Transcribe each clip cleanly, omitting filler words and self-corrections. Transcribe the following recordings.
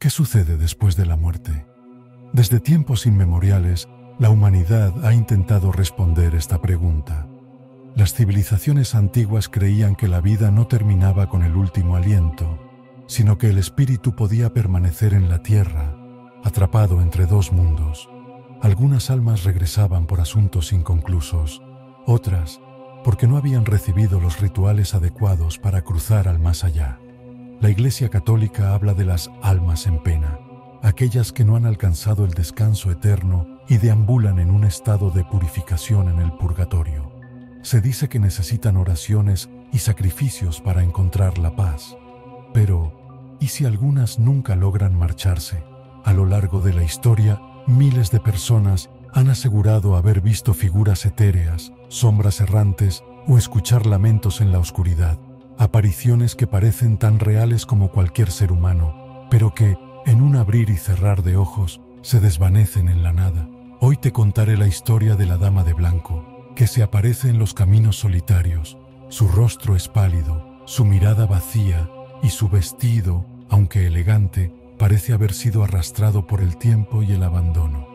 ¿Qué sucede después de la muerte? Desde tiempos inmemoriales, la humanidad ha intentado responder esta pregunta. Las civilizaciones antiguas creían que la vida no terminaba con el último aliento, sino que el espíritu podía permanecer en la tierra, atrapado entre dos mundos. Algunas almas regresaban por asuntos inconclusos, otras porque no habían recibido los rituales adecuados para cruzar al más allá. La Iglesia Católica habla de las almas en pena, aquellas que no han alcanzado el descanso eterno y deambulan en un estado de purificación en el purgatorio. Se dice que necesitan oraciones y sacrificios para encontrar la paz. Pero, ¿y si algunas nunca logran marcharse? A lo largo de la historia, miles de personas han asegurado haber visto figuras etéreas, sombras errantes o escuchar lamentos en la oscuridad, apariciones que parecen tan reales como cualquier ser humano, pero que, en un abrir y cerrar de ojos, se desvanecen en la nada. Hoy te contaré la historia de la Dama de Blanco, que se aparece en los caminos solitarios. Su rostro es pálido, su mirada vacía y su vestido, aunque elegante, parece haber sido arrastrado por el tiempo y el abandono.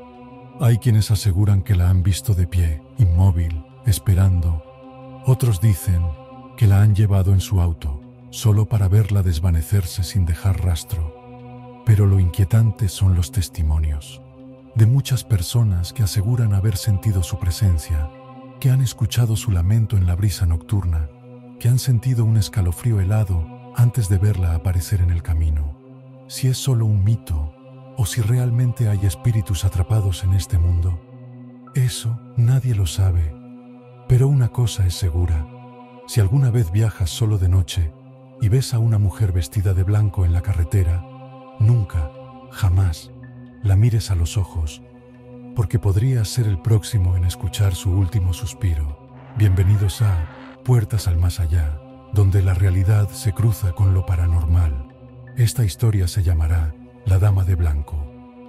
Hay quienes aseguran que la han visto de pie, inmóvil, esperando. Otros dicen que la han llevado en su auto, solo para verla desvanecerse sin dejar rastro. Pero lo inquietante son los testimonios de muchas personas que aseguran haber sentido su presencia, que han escuchado su lamento en la brisa nocturna, que han sentido un escalofrío helado antes de verla aparecer en el camino. Si es solo un mito, o si realmente hay espíritus atrapados en este mundo, eso nadie lo sabe. Pero una cosa es segura: si alguna vez viajas solo de noche y ves a una mujer vestida de blanco en la carretera, nunca, jamás, la mires a los ojos, porque podrías ser el próximo en escuchar su último suspiro. Bienvenidos a Puertas al Más Allá, donde la realidad se cruza con lo paranormal. Esta historia se llamará La Dama de Blanco,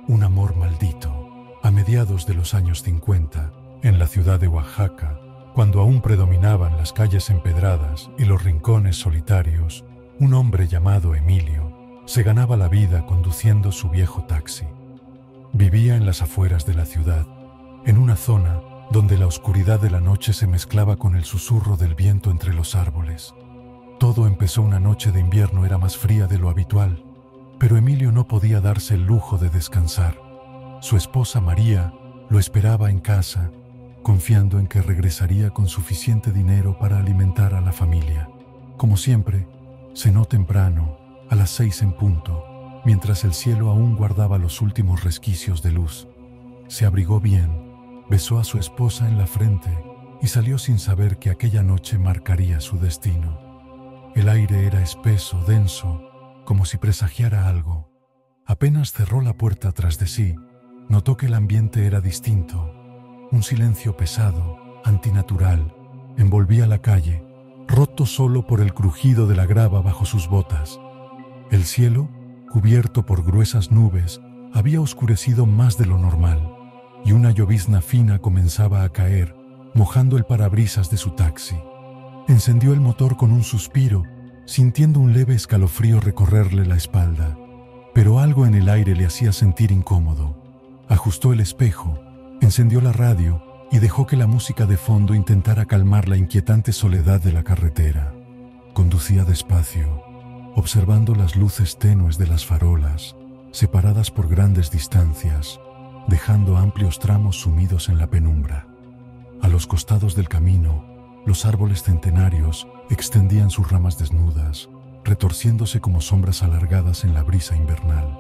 un amor maldito. A mediados de los años 50, en la ciudad de Oaxaca, cuando aún predominaban las calles empedradas y los rincones solitarios, un hombre llamado Emilio se ganaba la vida conduciendo su viejo taxi. Vivía en las afueras de la ciudad, en una zona donde la oscuridad de la noche se mezclaba con el susurro del viento entre los árboles. Todo empezó una noche de invierno, era más fría de lo habitual, pero Emilio no podía darse el lujo de descansar. Su esposa María lo esperaba en casa, confiando en que regresaría con suficiente dinero para alimentar a la familia. Como siempre, cenó temprano, a las 6 en punto, mientras el cielo aún guardaba los últimos resquicios de luz. Se abrigó bien, besó a su esposa en la frente y salió sin saber que aquella noche marcaría su destino. El aire era espeso, denso, como si presagiara algo. Apenas cerró la puerta tras de sí, notó que el ambiente era distinto. Un silencio pesado, antinatural, envolvía la calle, roto solo por el crujido de la grava bajo sus botas. El cielo, cubierto por gruesas nubes, había oscurecido más de lo normal, y una llovizna fina comenzaba a caer, mojando el parabrisas de su taxi. Encendió el motor con un suspiro, sintiendo un leve escalofrío recorrerle la espalda, pero algo en el aire le hacía sentir incómodo. Ajustó el espejo, encendió la radio y dejó que la música de fondo intentara calmar la inquietante soledad de la carretera. Conducía despacio, observando las luces tenues de las farolas, separadas por grandes distancias, dejando amplios tramos sumidos en la penumbra. A los costados del camino, los árboles centenarios extendían sus ramas desnudas, retorciéndose como sombras alargadas en la brisa invernal.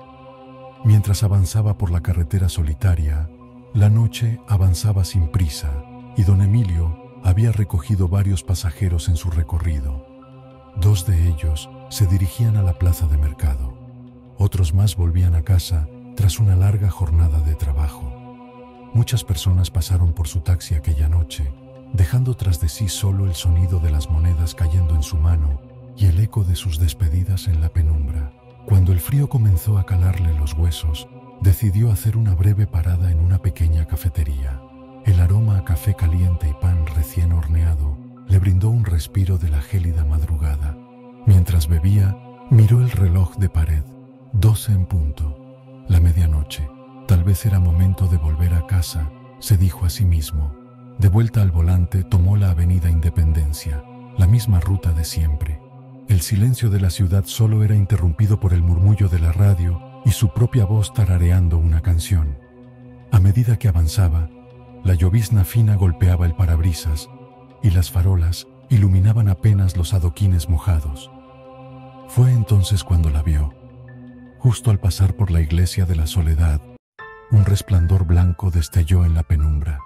Mientras avanzaba por la carretera solitaria, la noche avanzaba sin prisa y don Emilio había recogido varios pasajeros en su recorrido. 2 de ellos se dirigían a la plaza de mercado. Otros más volvían a casa tras una larga jornada de trabajo. Muchas personas pasaron por su taxi aquella noche, dejando tras de sí solo el sonido de las monedas cayendo en su mano y el eco de sus despedidas en la penumbra. Cuando el frío comenzó a calarle los huesos, decidió hacer una breve parada en una pequeña cafetería. El aroma a café caliente y pan recién horneado le brindó un respiro de la gélida madrugada. Mientras bebía, miró el reloj de pared. 12 en punto, la medianoche. Tal vez era momento de volver a casa, se dijo a sí mismo. De vuelta al volante, tomó la avenida Independencia, la misma ruta de siempre. El silencio de la ciudad solo era interrumpido por el murmullo de la radio y su propia voz tarareando una canción. A medida que avanzaba, la llovizna fina golpeaba el parabrisas y las farolas iluminaban apenas los adoquines mojados. Fue entonces cuando la vio. Justo al pasar por la iglesia de la Soledad, un resplandor blanco destelló en la penumbra.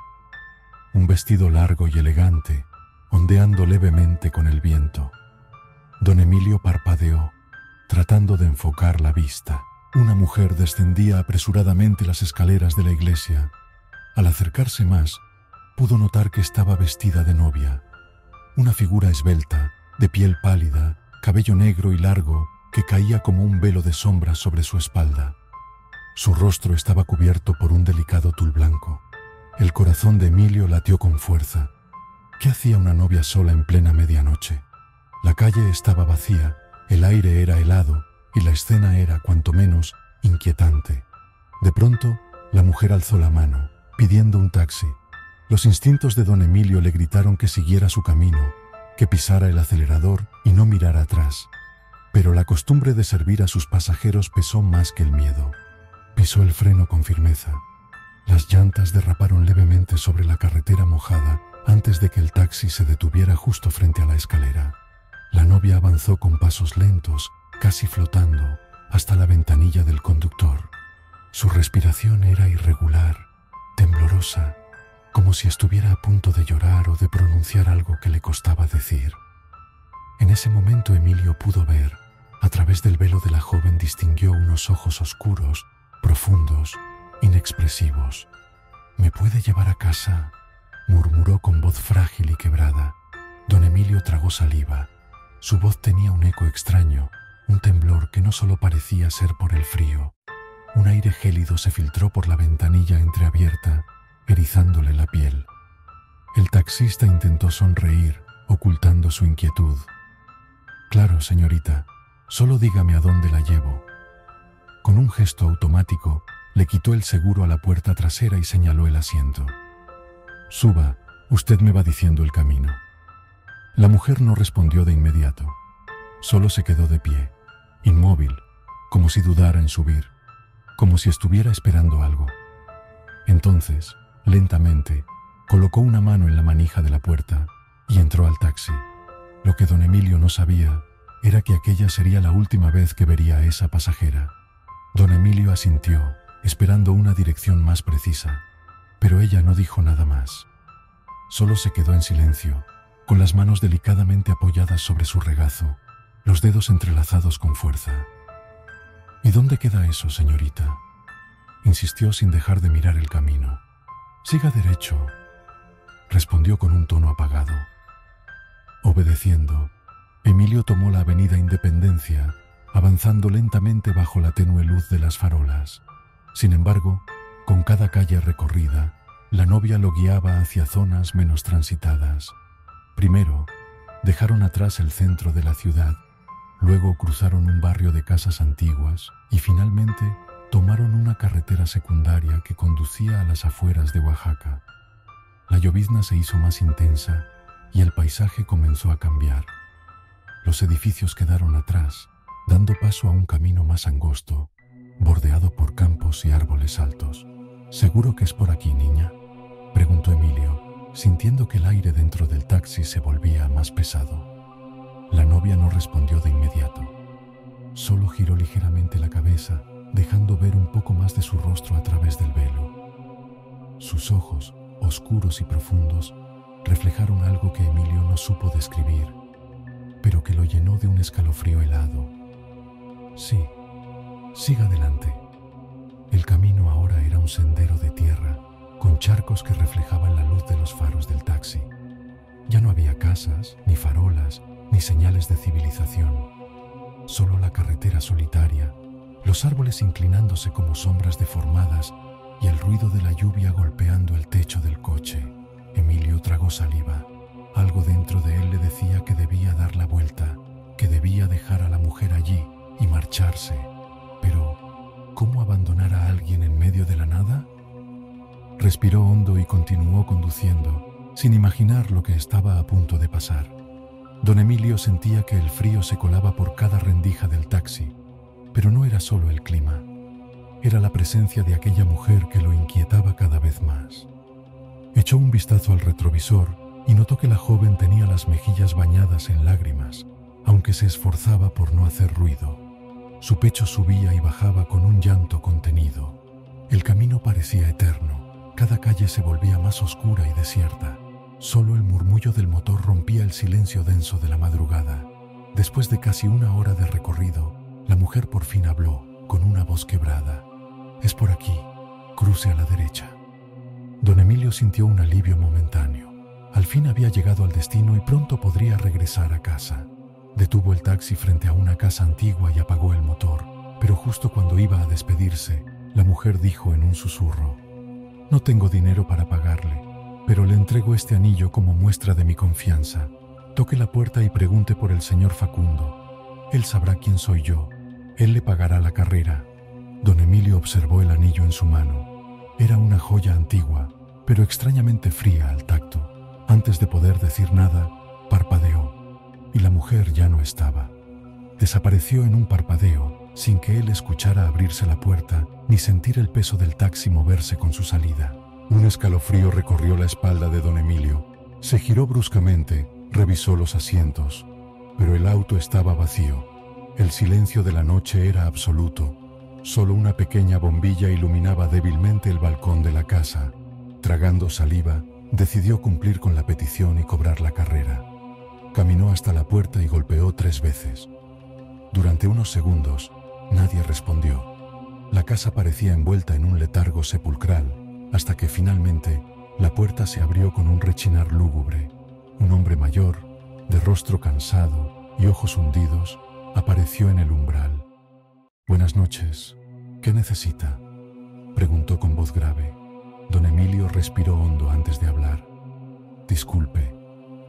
Un vestido largo y elegante, ondeando levemente con el viento. Don Emilio parpadeó, tratando de enfocar la vista. Una mujer descendía apresuradamente las escaleras de la iglesia. Al acercarse más, pudo notar que estaba vestida de novia. Una figura esbelta, de piel pálida, cabello negro y largo, que caía como un velo de sombra sobre su espalda. Su rostro estaba cubierto por un delicado tul blanco. El corazón de Emilio latió con fuerza. ¿Qué hacía una novia sola en plena medianoche? La calle estaba vacía, el aire era helado y la escena era, cuanto menos, inquietante. De pronto, la mujer alzó la mano, pidiendo un taxi. Los instintos de don Emilio le gritaron que siguiera su camino, que pisara el acelerador y no mirara atrás. Pero la costumbre de servir a sus pasajeros pesó más que el miedo. Pisó el freno con firmeza. Las llantas derraparon levemente sobre la carretera mojada antes de que el taxi se detuviera justo frente a la escalera. La novia avanzó con pasos lentos, casi flotando, hasta la ventanilla del conductor. Su respiración era irregular, temblorosa, como si estuviera a punto de llorar o de pronunciar algo que le costaba decir. En ese momento Emilio pudo ver. A través del velo de la joven distinguió unos ojos oscuros, profundos, inexpresivos. «¿Me puede llevar a casa?», murmuró con voz frágil y quebrada. Don Emilio tragó saliva. Su voz tenía un eco extraño, un temblor que no solo parecía ser por el frío. Un aire gélido se filtró por la ventanilla entreabierta, erizándole la piel. El taxista intentó sonreír, ocultando su inquietud. «Claro, señorita, solo dígame a dónde la llevo». Con un gesto automático, le quitó el seguro a la puerta trasera y señaló el asiento. «Suba, usted me va diciendo el camino». La mujer no respondió de inmediato. Solo se quedó de pie, inmóvil, como si dudara en subir, como si estuviera esperando algo. Entonces, lentamente, colocó una mano en la manija de la puerta y entró al taxi. Lo que don Emilio no sabía era que aquella sería la última vez que vería a esa pasajera. Don Emilio asintió, esperando una dirección más precisa, pero ella no dijo nada más. Solo se quedó en silencio, con las manos delicadamente apoyadas sobre su regazo, los dedos entrelazados con fuerza. «¿Y dónde queda eso, señorita?», insistió sin dejar de mirar el camino. «Siga derecho», respondió con un tono apagado. Obedeciendo, Emilio tomó la avenida Independencia, avanzando lentamente bajo la tenue luz de las farolas. Sin embargo, con cada calle recorrida, la novia lo guiaba hacia zonas menos transitadas. Primero, dejaron atrás el centro de la ciudad, luego cruzaron un barrio de casas antiguas y finalmente tomaron una carretera secundaria que conducía a las afueras de Oaxaca. La llovizna se hizo más intensa y el paisaje comenzó a cambiar. Los edificios quedaron atrás, dando paso a un camino más angosto, bordeado por campos y árboles altos. «¿Seguro que es por aquí, niña?», preguntó Emilio, sintiendo que el aire dentro del taxi se volvía más pesado. La novia no respondió de inmediato. Solo giró ligeramente la cabeza, dejando ver un poco más de su rostro a través del velo. Sus ojos, oscuros y profundos, reflejaron algo que Emilio no supo describir, pero que lo llenó de un escalofrío helado. «Sí, siga adelante». El camino ahora era un sendero de tierra, con charcos que reflejaban la luz de los faros del taxi. Ya no había casas, ni farolas, ni señales de civilización. Solo la carretera solitaria, los árboles inclinándose como sombras deformadas y el ruido de la lluvia golpeando el techo del coche. Emilio tragó saliva. Algo dentro de él le decía que debía dar la vuelta, que debía dejar a la mujer allí y marcharse, pero cómo abandonar a alguien en medio de la nada? Respiró hondo y continuó conduciendo, sin imaginar lo que estaba a punto de pasar. Don Emilio sentía que el frío se colaba por cada rendija del taxi, pero no era solo el clima. Era la presencia de aquella mujer que lo inquietaba cada vez más. Echó un vistazo al retrovisor y notó que la joven tenía las mejillas bañadas en lágrimas, aunque se esforzaba por no hacer ruido. Su pecho subía y bajaba con un llanto contenido. El camino parecía eterno. Cada calle se volvía más oscura y desierta. Solo el murmullo del motor rompía el silencio denso de la madrugada. Después de casi una hora de recorrido, la mujer por fin habló, con una voz quebrada. «Es por aquí. Cruce a la derecha». Don Emilio sintió un alivio momentáneo. Al fin había llegado al destino y pronto podría regresar a casa. Detuvo el taxi frente a una casa antigua y apagó el motor, pero justo cuando iba a despedirse, la mujer dijo en un susurro: «No tengo dinero para pagarle, pero le entrego este anillo como muestra de mi confianza. Toque la puerta y pregunte por el señor Facundo. Él sabrá quién soy yo. Él le pagará la carrera». Don Emilio observó el anillo en su mano. Era una joya antigua, pero extrañamente fría al tacto. Antes de poder decir nada, parpadeó, y la mujer ya no estaba. Desapareció en un parpadeo, sin que él escuchara abrirse la puerta ni sentir el peso del taxi moverse con su salida. Un escalofrío recorrió la espalda de don Emilio. Se giró bruscamente, revisó los asientos, pero el auto estaba vacío. El silencio de la noche era absoluto. Solo una pequeña bombilla iluminaba débilmente el balcón de la casa. Tragando saliva, decidió cumplir con la petición y cobrar la carrera. Caminó hasta la puerta y golpeó 3 veces. Durante unos segundos, nadie respondió. La casa parecía envuelta en un letargo sepulcral, hasta que finalmente la puerta se abrió con un rechinar lúgubre. Un hombre mayor, de rostro cansado y ojos hundidos, apareció en el umbral. «Buenas noches. ¿Qué necesita?», preguntó con voz grave. Don Emilio respiró hondo antes de hablar. «Disculpe,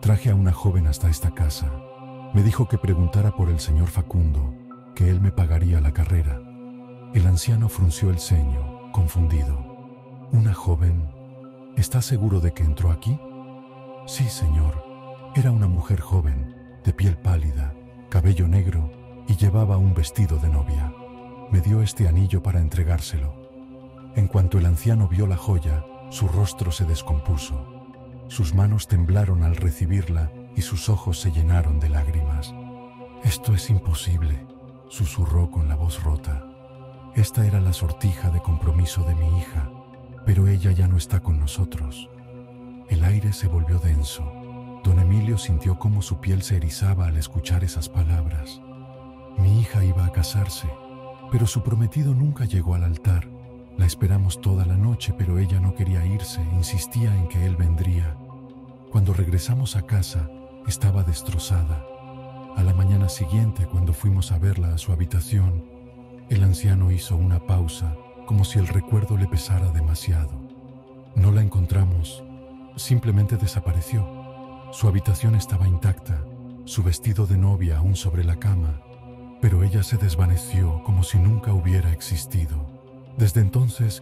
traje a una joven hasta esta casa. Me dijo que preguntara por el señor Facundo, que él me pagaría la carrera». El anciano frunció el ceño, confundido. «¿Una joven? ¿Está seguro de que entró aquí?». «Sí, señor. Era una mujer joven, de piel pálida, cabello negro y llevaba un vestido de novia. Me dio este anillo para entregárselo». En cuanto el anciano vio la joya, su rostro se descompuso. Sus manos temblaron al recibirla y sus ojos se llenaron de lágrimas. «Esto es imposible», susurró con la voz rota. «Esta era la sortija de compromiso de mi hija, pero ella ya no está con nosotros». El aire se volvió denso. Don Emilio sintió cómo su piel se erizaba al escuchar esas palabras. Mi hija iba a casarse, pero su prometido nunca llegó al altar. La esperamos toda la noche, pero ella no quería irse, insistía en que él vendría. Cuando regresamos a casa, estaba destrozada. A la mañana siguiente, cuando fuimos a verla a su habitación, el anciano hizo una pausa, como si el recuerdo le pesara demasiado. No la encontramos, simplemente desapareció. Su habitación estaba intacta, su vestido de novia aún sobre la cama, pero ella se desvaneció como si nunca hubiera existido. Desde entonces,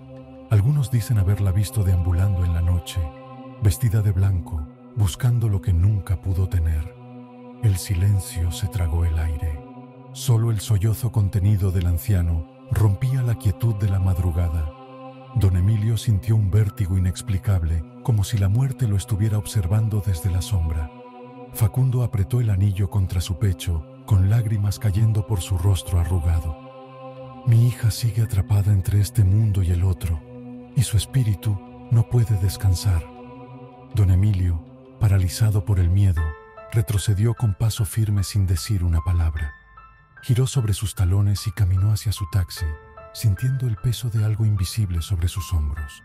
algunos dicen haberla visto deambulando en la noche, vestida de blanco, buscando lo que nunca pudo tener. El silencio se tragó el aire. Solo el sollozo contenido del anciano rompía la quietud de la madrugada. Don Emilio sintió un vértigo inexplicable, como si la muerte lo estuviera observando desde la sombra. Facundo apretó el anillo contra su pecho, con lágrimas cayendo por su rostro arrugado. Mi hija sigue atrapada entre este mundo y el otro, y su espíritu no puede descansar. Don Emilio, paralizado por el miedo, retrocedió con paso firme sin decir una palabra. Giró sobre sus talones y caminó hacia su taxi, sintiendo el peso de algo invisible sobre sus hombros.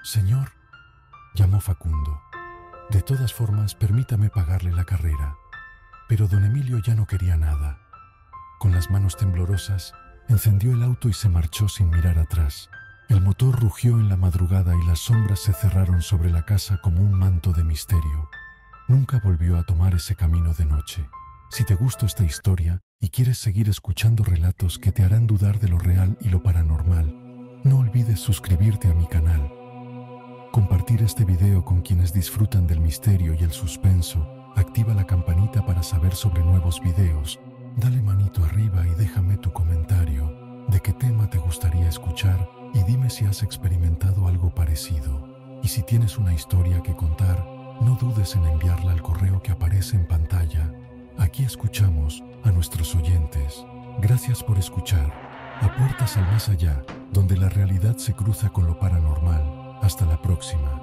«Señor», llamó Facundo, «de todas formas, permítame pagarle la carrera». Pero don Emilio ya no quería nada. Con las manos temblorosas, encendió el auto y se marchó sin mirar atrás. El motor rugió en la madrugada y las sombras se cerraron sobre la casa como un manto de misterio. Nunca volvió a tomar ese camino de noche. Si te gustó esta historia y quieres seguir escuchando relatos que te harán dudar de lo real y lo paranormal, no olvides suscribirte a mi canal, compartir este video con quienes disfrutan del misterio y el suspenso, activa la campanita para saber sobre nuevos videos, dale manito arriba y déjame tu comentario de qué tema te gustaría escuchar y dime si has experimentado algo parecido. Y si tienes una historia que contar, no dudes en enviarla al correo que aparece en pantalla. Aquí escuchamos a nuestros oyentes. Gracias por escuchar. A Puertas al Más Allá, donde la realidad se cruza con lo paranormal. Hasta la próxima.